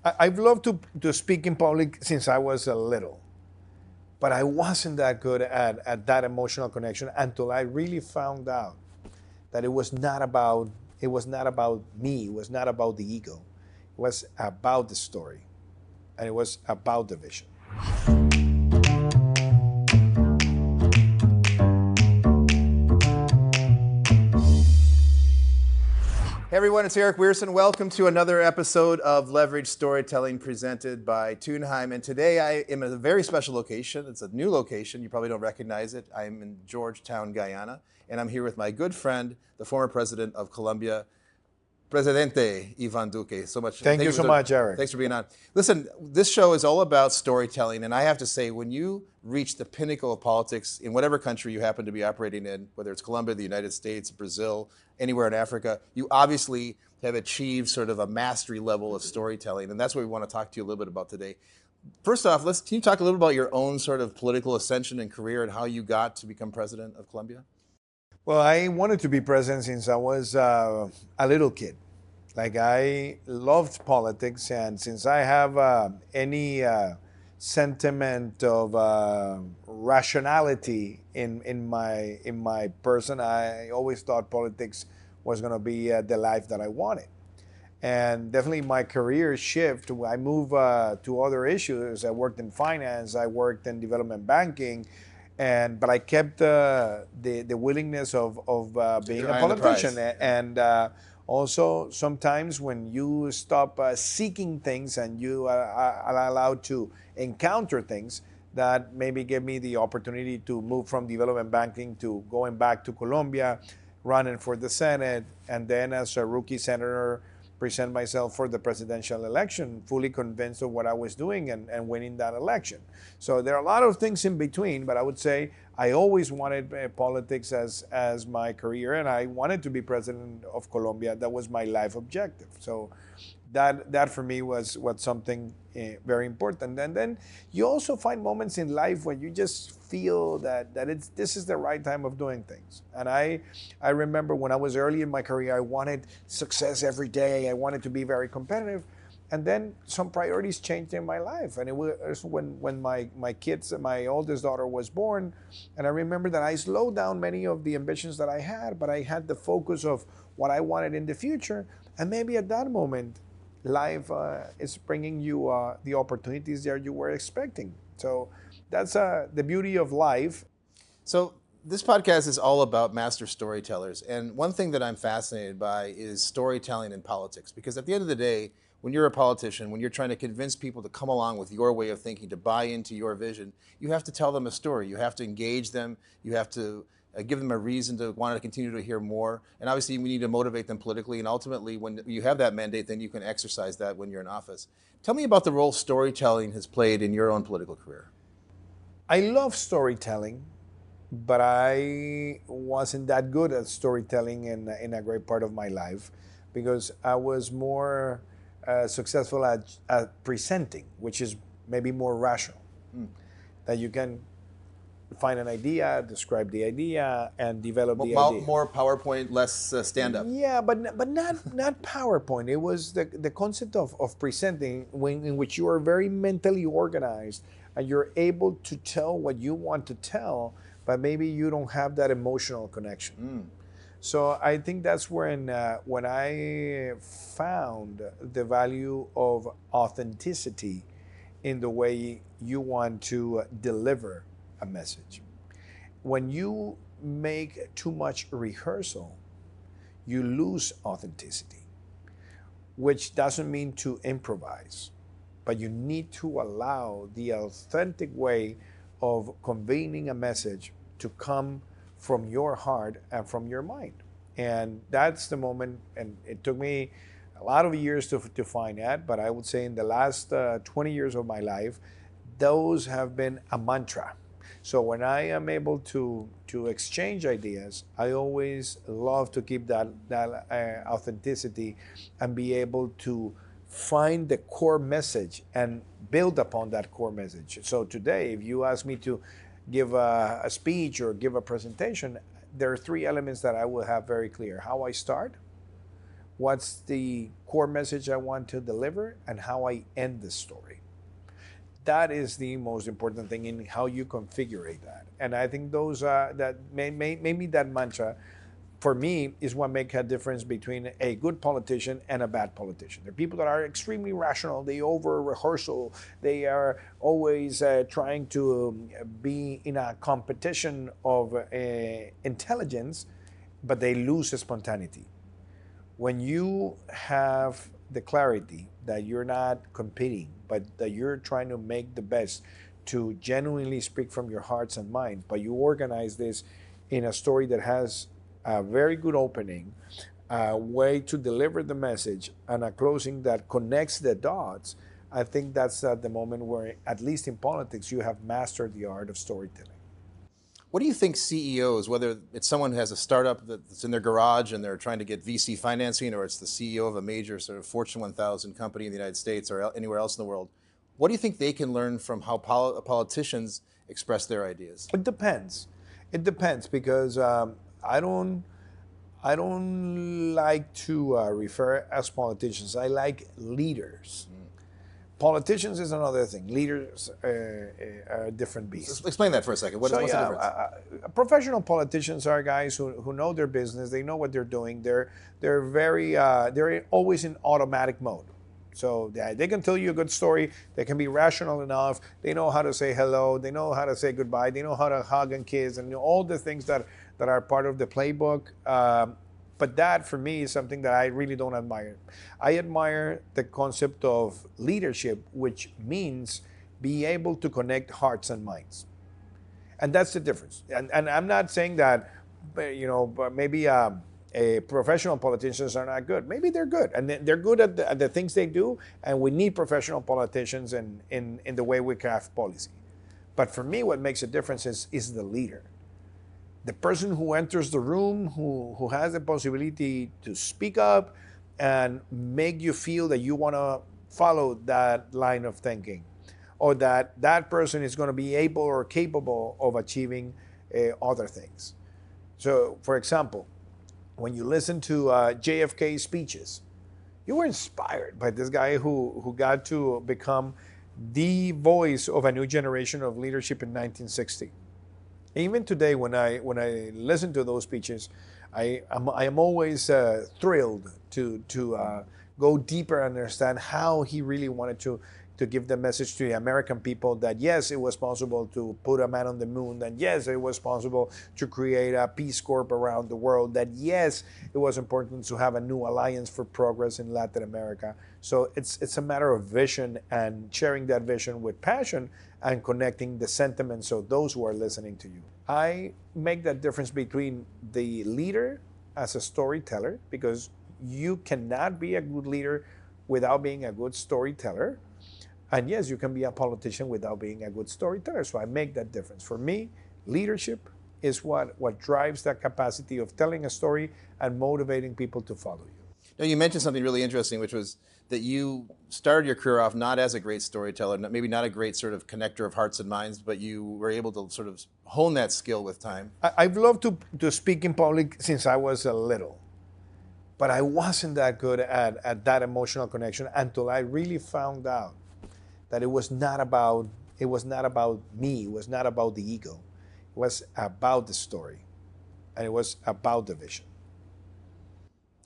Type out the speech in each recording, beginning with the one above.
I've loved to speak in public since I was a little, but I wasn't that good at that emotional connection until I really found out that it was not about me, it was not about the ego. It was about the story, and it was about the vision. Hey everyone, it's Arick Wierson. Welcome to another episode of Leverage Storytelling presented by Thunheim. And today I am at a very special location. It's a new location. You probably don't recognize it. I'm in Georgetown, Guyana, and I'm here with my good friend, the former president of Colombia, Presidente Iván Duque. Thank you so much, Arick. Thanks for being on. Listen, this show is all about storytelling, and I have to say, when you reach the pinnacle of politics in whatever country you happen to be operating in, whether it's Colombia, the United States, Brazil, anywhere in Africa, you obviously have achieved sort of a mastery level of storytelling, and that's what we want to talk to you a little bit about today. First off, can you talk a little about your own sort of political ascension and career and how you got to become president of Colombia? Well, I wanted to be president since I was a little kid. Like, I loved politics, and since I have any sentiment of rationality in my person, I always thought politics was going to be the life that I wanted. And definitely my career shift. I moved to other issues. I worked in finance. I worked in development banking. But I kept the willingness of being a politician. And also, sometimes when you stop seeking things and you are allowed to encounter things, that maybe gave me the opportunity to move from development banking to going back to Colombia, running for the Senate, and then as a rookie senator, present myself for the presidential election, fully convinced of what I was doing and winning that election. So there are a lot of things in between, but I would say I always wanted politics as my career, and I wanted to be president of Colombia. That was my life objective. So that for me was something very important. And then you also find moments in life where you just feel that this is the right time of doing things. And I remember when I was early in my career, I wanted success every day. I wanted to be very competitive. And then some priorities changed in my life. And it was when my kids, my oldest daughter was born. And I remember that I slowed down many of the ambitions that I had, but I had the focus of what I wanted in the future. And maybe at that moment, life is bringing you the opportunities that you were expecting. So that's the beauty of life. So this podcast is all about master storytellers. And one thing that I'm fascinated by is storytelling in politics. Because at the end of the day, when you're a politician, when you're trying to convince people to come along with your way of thinking, to buy into your vision, you have to tell them a story. You have to engage them. You have to give them a reason to want to continue to hear more. And obviously, we need to motivate them politically. And ultimately, when you have that mandate, then you can exercise that when you're in office. Tell me about the role storytelling has played in your own political career. I love storytelling, but I wasn't that good at storytelling in a great part of my life, because I was more successful at presenting, which is maybe more rational. That you can find an idea, describe the idea, and develop the idea. More PowerPoint, less stand-up. Yeah, but not PowerPoint. It was the concept of presenting, in which you are very mentally organized and you're able to tell what you want to tell, but maybe you don't have that emotional connection. So I think that's when I found the value of authenticity in the way you want to deliver a message. When you make too much rehearsal, you lose authenticity, which doesn't mean to improvise, but you need to allow the authentic way of conveying a message to come from your heart and from your mind. And that's the moment, and it took me a lot of years to find that, but I would say in the last 20 years of my life, those have been a mantra. So when I am able to exchange ideas, I always love to keep that authenticity and be able to find the core message and build upon that core message. So today, if you ask me to give a speech or give a presentation, there are three elements that I will have very clear: how I start, what's the core message I want to deliver, and how I end the story. That is the most important thing in how you configure that. And I think those that maybe that mantra for me is what makes a difference between a good politician and a bad politician. There are people that are extremely rational, they over rehearsal, they are always trying to be in a competition of intelligence, but they lose spontaneity. When you have the clarity that you're not competing, but that you're trying to make the best to genuinely speak from your hearts and minds, but you organize this in a story that has a very good opening, a way to deliver the message, and a closing that connects the dots, I think that's at the moment where, at least in politics, you have mastered the art of storytelling. What do you think CEOs, whether it's someone who has a startup that's in their garage and they're trying to get VC financing, or it's the CEO of a major sort of Fortune 1000 company in the United States or anywhere else in the world, what do you think they can learn from how politicians express their ideas? It depends. It depends because I don't like to refer as politicians. I like leaders. Politicians is another thing. Leaders are a different beast. Explain that for a second. What's the difference? Professional politicians are guys who know their business. They know what they're doing. They're always in automatic mode. So they can tell you a good story. They can be rational enough. They know how to say hello. They know how to say goodbye. They know how to hug and kiss and all the things that are part of the playbook. But that, for me, is something that I really don't admire. I admire the concept of leadership, which means be able to connect hearts and minds. And that's the difference. And I'm not saying that, maybe professional politicians are not good. Maybe they're good. And they're good at the things they do. And we need professional politicians in the way we craft policy. But for me, what makes a difference is the leader. The person who enters the room, who has the possibility to speak up and make you feel that you want to follow that line of thinking, or that person is going to be able or capable of achieving other things. So, for example, when you listen to JFK's speeches, you were inspired by this guy who got to become the voice of a new generation of leadership in 1960. Even today, when I listen to those speeches, I am always thrilled to go deeper and understand how he really wanted to give the message to the American people that yes, it was possible to put a man on the moon, that yes, it was possible to create a Peace Corps around the world, that yes, it was important to have a new alliance for progress in Latin America. So it's a matter of vision and sharing that vision with passion and connecting the sentiments of those who are listening to you. I make that difference between the leader as a storyteller, because you cannot be a good leader without being a good storyteller. And yes, you can be a politician without being a good storyteller. So I make that difference. For me, leadership is what drives that capacity of telling a story and motivating people to follow you. Now, you mentioned something really interesting, which was that you started your career off not as a great storyteller, maybe not a great sort of connector of hearts and minds, but you were able to sort of hone that skill with time. I've loved to speak in public since I was a little, but I wasn't that good at that emotional connection until I really found out that it was not about me, it was not about the ego. It was about the story, and it was about the vision.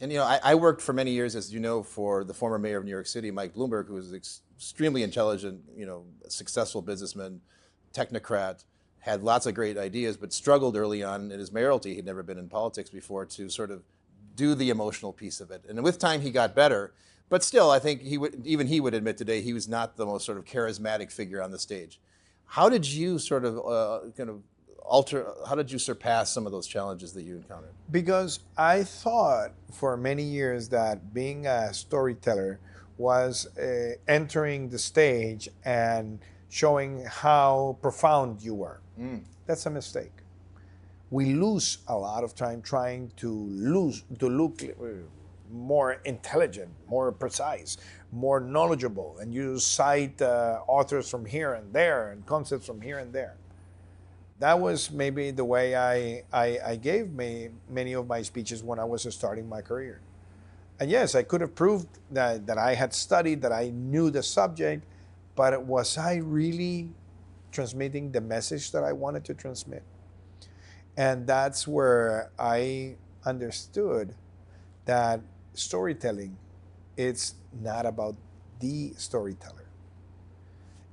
And I worked for many years, as you know, for the former mayor of New York City, Mike Bloomberg, who was extremely intelligent, successful businessman, technocrat, had lots of great ideas, but struggled early on in his mayoralty. He'd never been in politics before to sort of do the emotional piece of it. And with time, he got better. But still, I think he would admit today he was not the most sort of charismatic figure on the stage. How did you sort of how did you surpass some of those challenges that you encountered? Because I thought for many years that being a storyteller was entering the stage and showing how profound you were. That's a mistake. We lose a lot of time trying to look more intelligent, more precise, more knowledgeable, and you cite authors from here and there and concepts from here and there. That was maybe the way I gave many of my speeches when I was starting my career. And yes, I could have proved that I had studied, that I knew the subject, but was I really transmitting the message that I wanted to transmit? And that's where I understood that storytelling, it's not about the storyteller.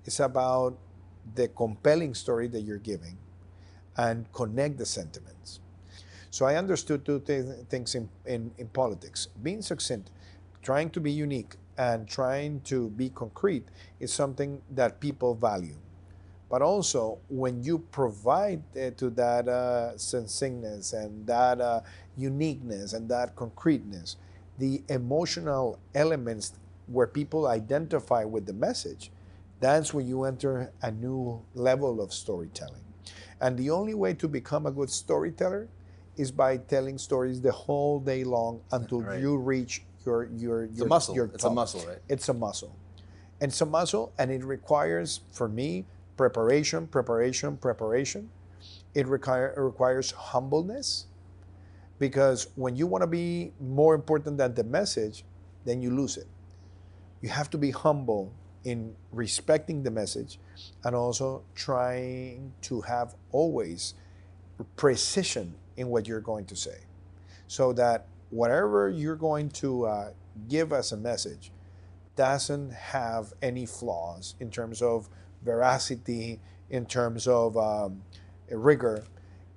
It's about the compelling story that you're giving and connect the sentiments. So I understood two things in politics. Being succinct, trying to be unique, and trying to be concrete is something that people value. But also, when you provide to that succinctness and that uniqueness and that concreteness, the emotional elements where people identify with the message, that's when you enter a new level of storytelling. And the only way to become a good storyteller is by telling stories the whole day long until Right. you reach It's a muscle. your It's a top. muscle, right? It's a muscle. And it's a muscle, and it requires, for me, preparation, preparation, preparation. It requires humbleness, because when you want to be more important than the message, then you lose it. You have to be humble in respecting the message and also trying to have always precision in what you're going to say, so that whatever you're going to give as a message doesn't have any flaws in terms of veracity, in terms of rigor,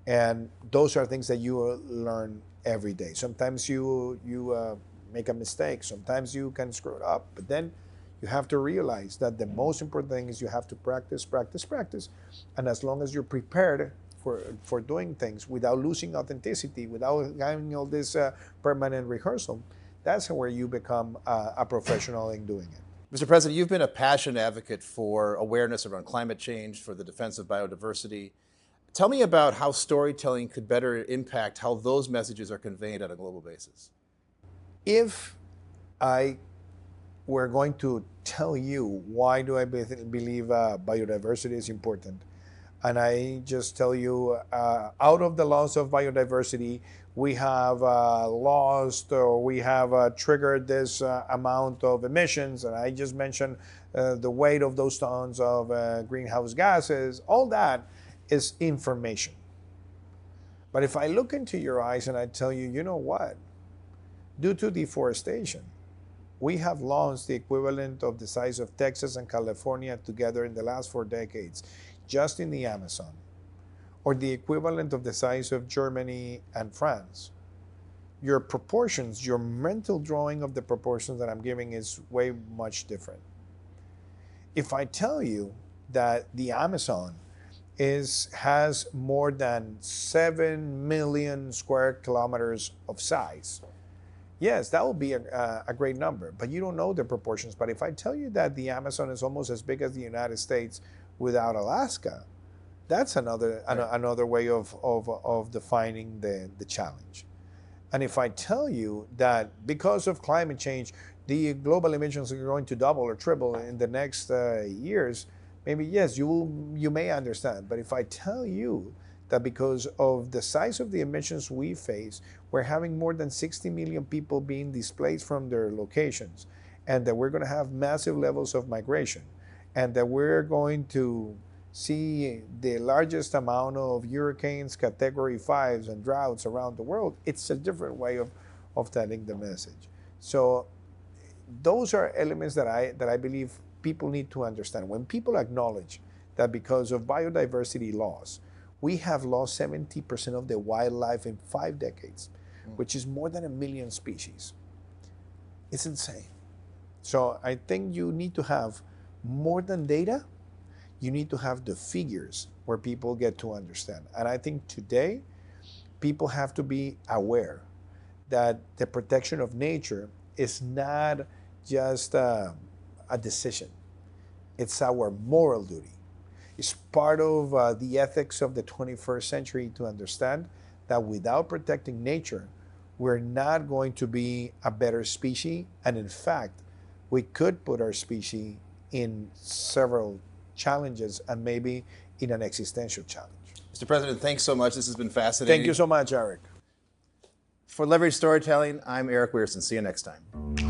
and those are things that you learn every day. Sometimes you make a mistake. Sometimes you can screw it up, but then you have to realize that the most important thing is you have to practice, practice, practice, and as long as you're prepared for doing things without losing authenticity, without having all this permanent rehearsal, that's where you become a professional in doing it. Mr. President, you've been a passionate advocate for awareness around climate change, for the defense of biodiversity. Tell me about how storytelling could better impact how those messages are conveyed on a global basis. If I were going to tell you why do I believe biodiversity is important, and I just tell you, out of the loss of biodiversity, we have lost, or we have triggered this amount of emissions, and I just mentioned the weight of those tons of greenhouse gases. All that is information. But if I look into your eyes and I tell you, you know what? Due to deforestation, we have lost the equivalent of the size of Texas and California together in the last 4 decades, just in the Amazon, or the equivalent of the size of Germany and France. Your proportions, your mental drawing of the proportions that I'm giving is way much different. If I tell you that the Amazon has more than 7 million square kilometers of size, yes, that would be a great number, but you don't know the proportions. But if I tell you that the Amazon is almost as big as the United States without Alaska, that's another way of defining the challenge. And if I tell you that because of climate change, the global emissions are going to double or triple in the next years, maybe yes, you may understand. But if I tell you that because of the size of the emissions we face, we're having more than 60 million people being displaced from their locations, and that we're going to have massive levels of migration, and that we're going to see the largest amount of hurricanes, category 5s, and droughts around the world, it's a different way of telling the message. So those are elements that I believe people need to understand. When people acknowledge that because of biodiversity loss, we have lost 70% of the wildlife in 5 decades, which is more than 1 million species. It's insane. So I think you need to have more than data. You need to have the figures where people get to understand. And I think today, people have to be aware that the protection of nature is not just a decision. It's our moral duty. It's part of the ethics of the 21st century to understand that without protecting nature, we're not going to be a better species. And in fact, we could put our species in several challenges and maybe in an existential challenge. Mr. President, thanks so much. This has been fascinating. Thank you so much, Arick. For Leverage Storytelling, I'm Arick Wierson. See you next time.